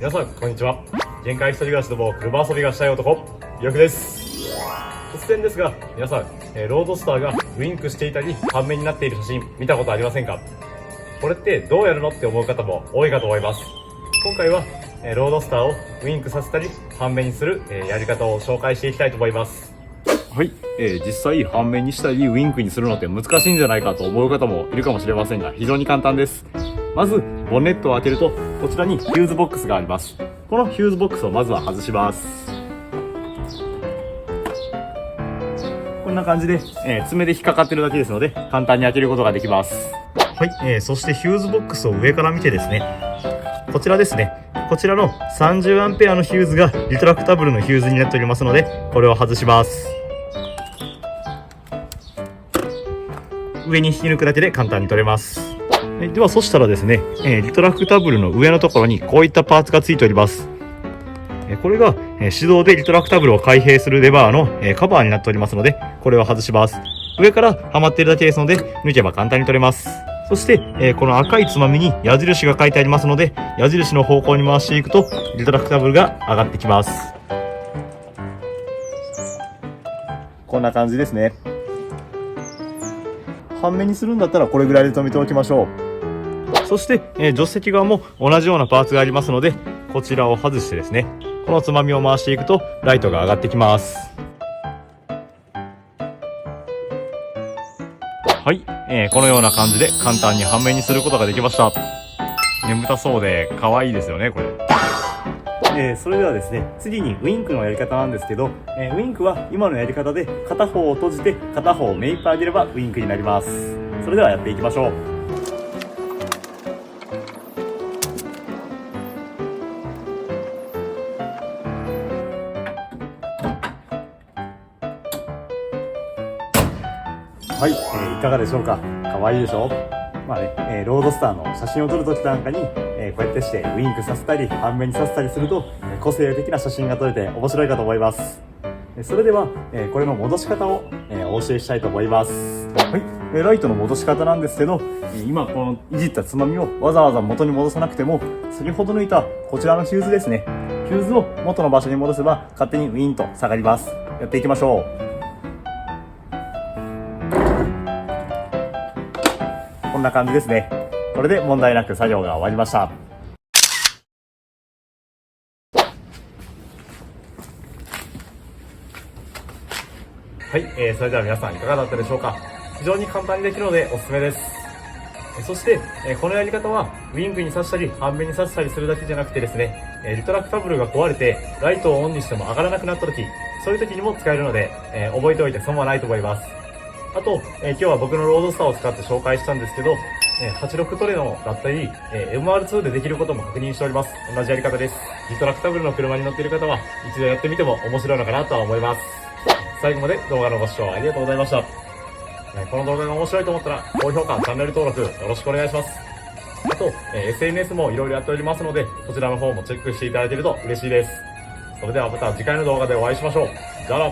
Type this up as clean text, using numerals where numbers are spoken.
皆さんこんにちは。限界一人暮らしでも車遊びがしたい男よくです。突然ですが皆さん、ロードスターがウインクしていたり半面になっている写真見たことありませんか？これってどうやるのって思う方も多いかと思います。今回はロードスターをウインクさせたり半面にするやり方を紹介していきたいと思います。はい、実際半面にしたりウインクにするのって難しいんじゃないかと思う方もいるかもしれませんが、非常に簡単です。まずボンネットを開けるとこちらにヒューズボックスがあります。このヒューズボックスをまずは外します。こんな感じで、爪で引っかかってるだけですので簡単に開けることができます。はい、そしてヒューズボックスを上から見てですね、こちらですね、こちらの 30A のヒューズがリトラクタブルのヒューズになっておりますので、これを外します。上に引き抜くだけで簡単に取れます。ではそしたらですね、リトラクタブルの上のところにこういったパーツがついております。これが手動でリトラクタブルを開閉するレバーのカバーになっておりますので、これを外します。上からはまっているだけですので抜けば簡単に取れます。そして、この赤いつまみに矢印が書いてありますので、矢印の方向に回していくとリトラクタブルが上がってきます。こんな感じですね。半面にするんだったらこれぐらいで止めておきましょう。そして、助手席側も同じようなパーツがありますので、こちらを外してですね、このつまみを回していくとライトが上がってきます。はい、このような感じで簡単に半面にすることができました。眠たそうで可愛いですよね、これ。それではですね、次にウインクのやり方なんですけど、ウインクは今のやり方で片方を閉じて片方を目いっぱい上げればウインクになります。それではやっていきましょう。はい、いかがでしょうか。可愛いでしょ。まあね、ロードスターの写真を撮るときなんかに、こうやってしてウインクさせたり半面にさせたりすると個性的な写真が撮れて面白いかと思います。それでは、これの戻し方を、お教えしたいと思います。はい、ライトの戻し方なんですけど、今このいじったつまみをわざわざ元に戻さなくても、先ほど抜いたこちらのヒューズですね、ヒューズを元の場所に戻せば勝手にウィンと下がります。やっていきましょう。こんな感じですね。これで問題なく作業が終わりました。はい、それでは皆さんいかがだったでしょうか。非常に簡単にできるのでおすすめです。そして、このやり方はウインクに刺したり半面に刺したりするだけじゃなくてですね、リトラクタブルが壊れてライトをオンにしても上がらなくなった時、そういう時にも使えるので、覚えておいて損はないと思います。あと、今日は僕のロードスターを使って紹介したんですけど、86トレノだったり、MR2 でできることも確認しております。同じやり方です。リトラクタブルの車に乗っている方は一度やってみても面白いのかなとは思います。最後まで動画のご視聴ありがとうございました。この動画が面白いと思ったら高評価、チャンネル登録よろしくお願いします。あと、SNS もいろいろやっておりますので、そちらの方もチェックしていただけると嬉しいです。それではまた次回の動画でお会いしましょう。じゃあな。